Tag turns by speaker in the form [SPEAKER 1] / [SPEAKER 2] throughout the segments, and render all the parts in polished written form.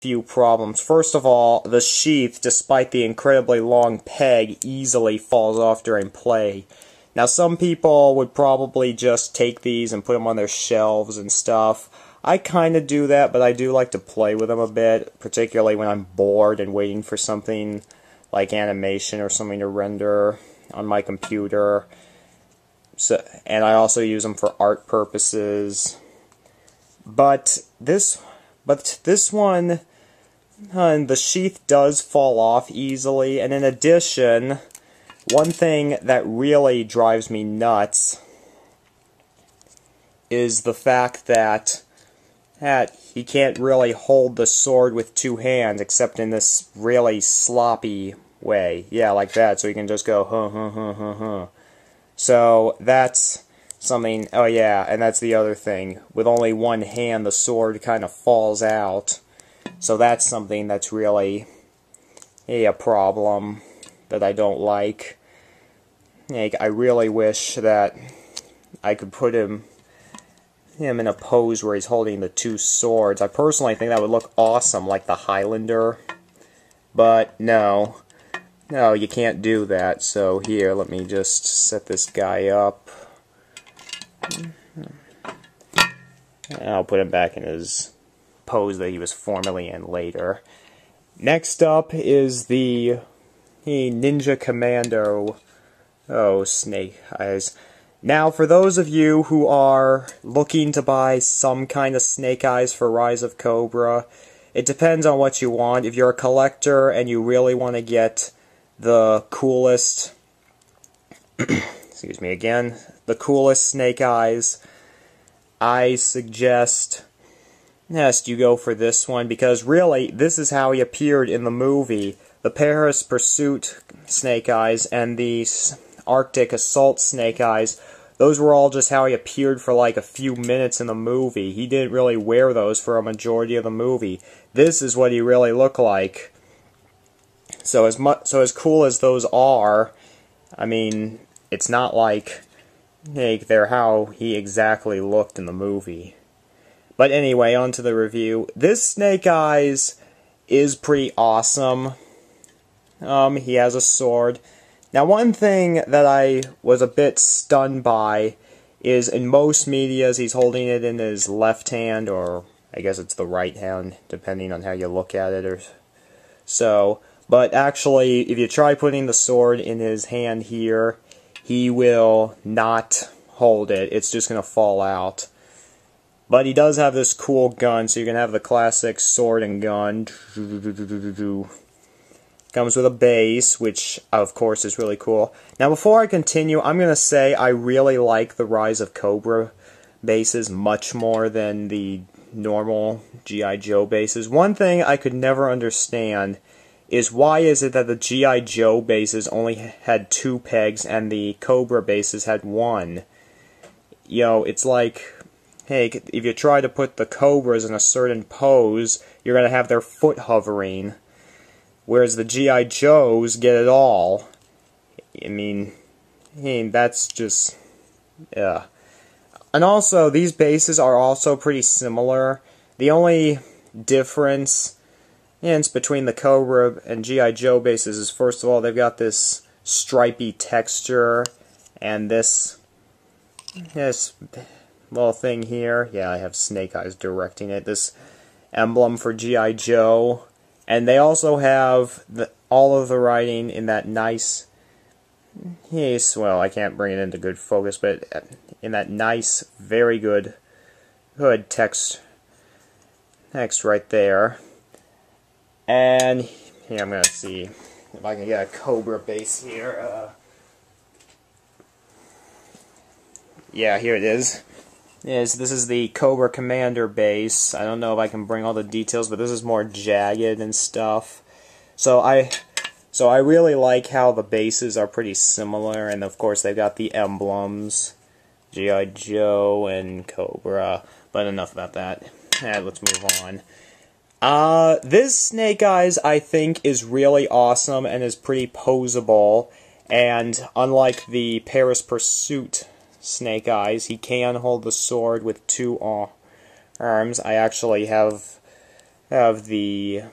[SPEAKER 1] few problems. First of all, the sheath, despite the incredibly long peg, easily falls off during play. Now, some people would probably just take these and put them on their shelves and stuff. I kind of do that, but I do like to play with them a bit, particularly when I'm bored and waiting for something like animation or something to render on my computer. So, and I also use them for art purposes. But this one, the sheath does fall off easily, and in addition, one thing that really drives me nuts is the fact that he can't really hold the sword with two hands, except in this really sloppy way. Yeah, like that, so he can just go, huh, huh, huh, huh, huh. So, that's something, oh yeah, and that's the other thing. With only one hand, the sword kind of falls out. So that's something that's really a problem that I don't like. I really wish that I could put him in a pose where he's holding the two swords. I personally think that would look awesome, like the Highlander. But no, you can't do that. So here, let me just set this guy up. And I'll put him back in his pose that he was formerly in later. Next up is the Ninja Commando. Oh, Snake Eyes. Now, for those of you who are looking to buy some kind of Snake Eyes for Rise of Cobra, it depends on what you want. If you're a collector and you really want to get the coolest, excuse me again, the coolest Snake Eyes, I suggest you go for this one, because really, this is how he appeared in the movie. The Paris Pursuit Snake Eyes and the Arctic Assault Snake Eyes, those were all just how he appeared for like a few minutes in the movie. He didn't really wear those for a majority of the movie. This is what he really looked like. So as cool as those are, I mean, it's not like they're how he exactly looked in the movie. But anyway, on to the review. This Snake Eyes is pretty awesome. He has a sword. Now, one thing that I was a bit stunned by is in most medias he's holding it in his left hand, or I guess it's the right hand, depending on how you look at it or so. But actually, if you try putting the sword in his hand here, he will not hold it. It's just going to fall out. But he does have this cool gun, so you can have the classic sword and gun. Comes with a base, which, of course, is really cool. Now, before I continue, I'm going to say I really like the Rise of Cobra bases much more than the normal G.I. Joe bases. One thing I could never understand is why is it that the G.I. Joe bases only had 2 pegs and the Cobra bases had 1? You know, it's like, hey, if you try to put the Cobras in a certain pose, you're going to have their foot hovering. Whereas the G.I. Joes get it all. I mean, that's just, yeah. And also, these bases are also pretty similar. The only difference between the Cobra and G.I. Joe bases is, first of all, they've got this stripy texture, and this little thing here. Yeah, I have Snake Eyes directing it. This emblem for G.I. Joe. And they also have all of the writing in that nice, well, I can't bring it into good focus, but in that nice, very good text right there. And here, I'm going to see if I can get a Cobra base here. Yeah, here it is. This is the Cobra Commander base. I don't know if I can bring all the details, but this is more jagged and stuff. So I really like how the bases are pretty similar, and of course they've got the emblems, G.I. Joe and Cobra. But enough about that. Let's move on. This Snake Eyes, I think, is really awesome and is pretty poseable. And unlike the Paris Pursuit Snake Eyes, he can hold the sword with 2 arms. I actually have have the...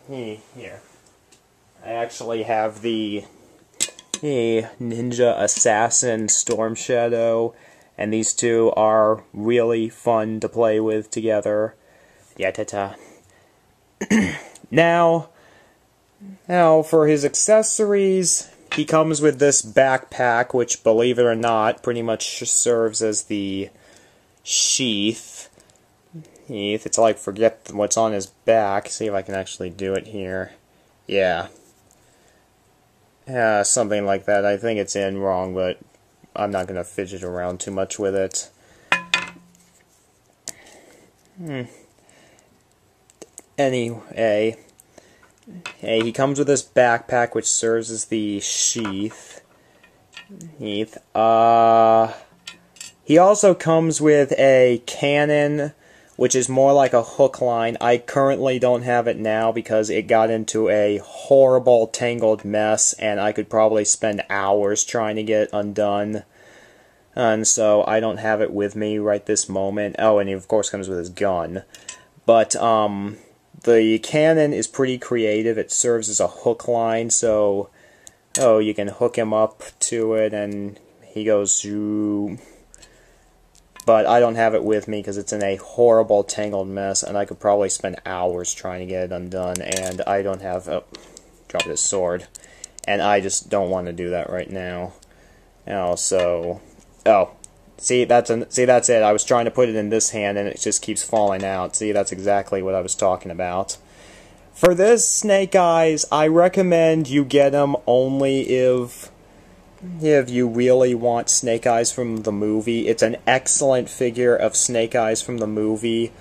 [SPEAKER 1] Here. I actually have the Ninja Assassin Storm Shadow, and these two are really fun to play with together. Yeah, Now, for his accessories, he comes with this backpack, which, believe it or not, pretty much serves as the sheath. It's like, forget what's on his back. See if I can actually do it here. Yeah. Something like that. I think it's in wrong, but I'm not going to fidget around too much with it. Anyway, he comes with this backpack, which serves as the sheath. He also comes with a cannon, which is more like a hook line. I currently don't have it now because it got into a horrible tangled mess, and I could probably spend hours trying to get it undone. And so I don't have it with me right this moment. Oh, and he of course comes with his gun. But the cannon is pretty creative. It serves as a hook line, so you can hook him up to it and he goes zoom. But I don't have it with me because it's in a horrible tangled mess, and I could probably spend hours trying to get it undone, and I don't have... Oh, dropped his sword. And I just don't want to do that right now. So... Oh, see, that's it. I was trying to put it in this hand, and it just keeps falling out. See, that's exactly what I was talking about. For this Snake Eyes, I recommend you get him only if you really want Snake Eyes from the movie. It's an excellent figure of Snake Eyes from the movie,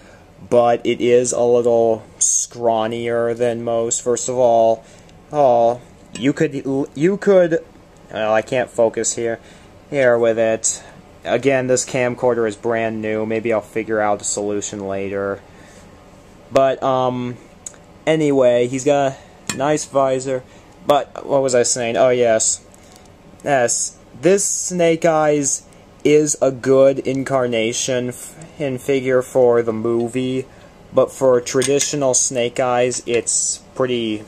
[SPEAKER 1] but it is a little scrawnier than most. First of all, you could well, I can't focus here with it. Again, this camcorder is brand new. Maybe I'll figure out a solution later. But anyway, he's got a nice visor. But what was I saying? Oh yes. Yes, this Snake Eyes is a good incarnation in figure for the movie, but for traditional Snake Eyes, it's pretty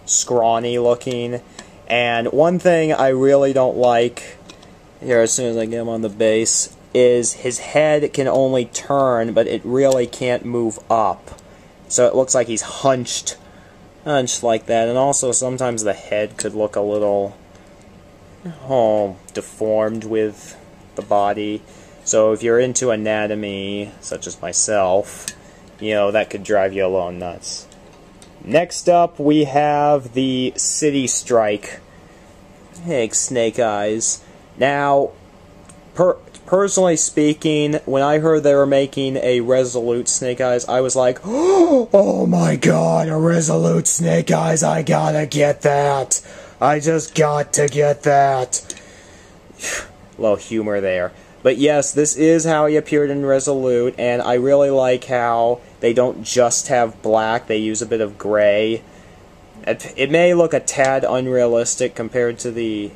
[SPEAKER 1] scrawny looking. And one thing I really don't like, here as soon as I get him on the base, is his head can only turn, but it really can't move up. So it looks like he's hunched like that. And also sometimes the head could look a little... deformed with the body. So if you're into anatomy, such as myself, that could drive you a little nuts. Next up, we have the City Strike Snake Eyes. Now, personally speaking, when I heard they were making a Resolute Snake Eyes, I was like, oh my god, a Resolute Snake Eyes, I gotta get that! I just got to get that. Little humor there. But yes, this is how he appeared in Resolute, and I really like how they don't just have black, they use a bit of gray. It may look a tad unrealistic compared to the...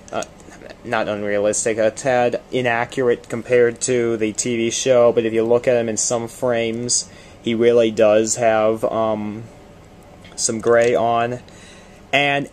[SPEAKER 1] not unrealistic, a tad inaccurate compared to the TV show, but if you look at him in some frames, he really does have some gray on. And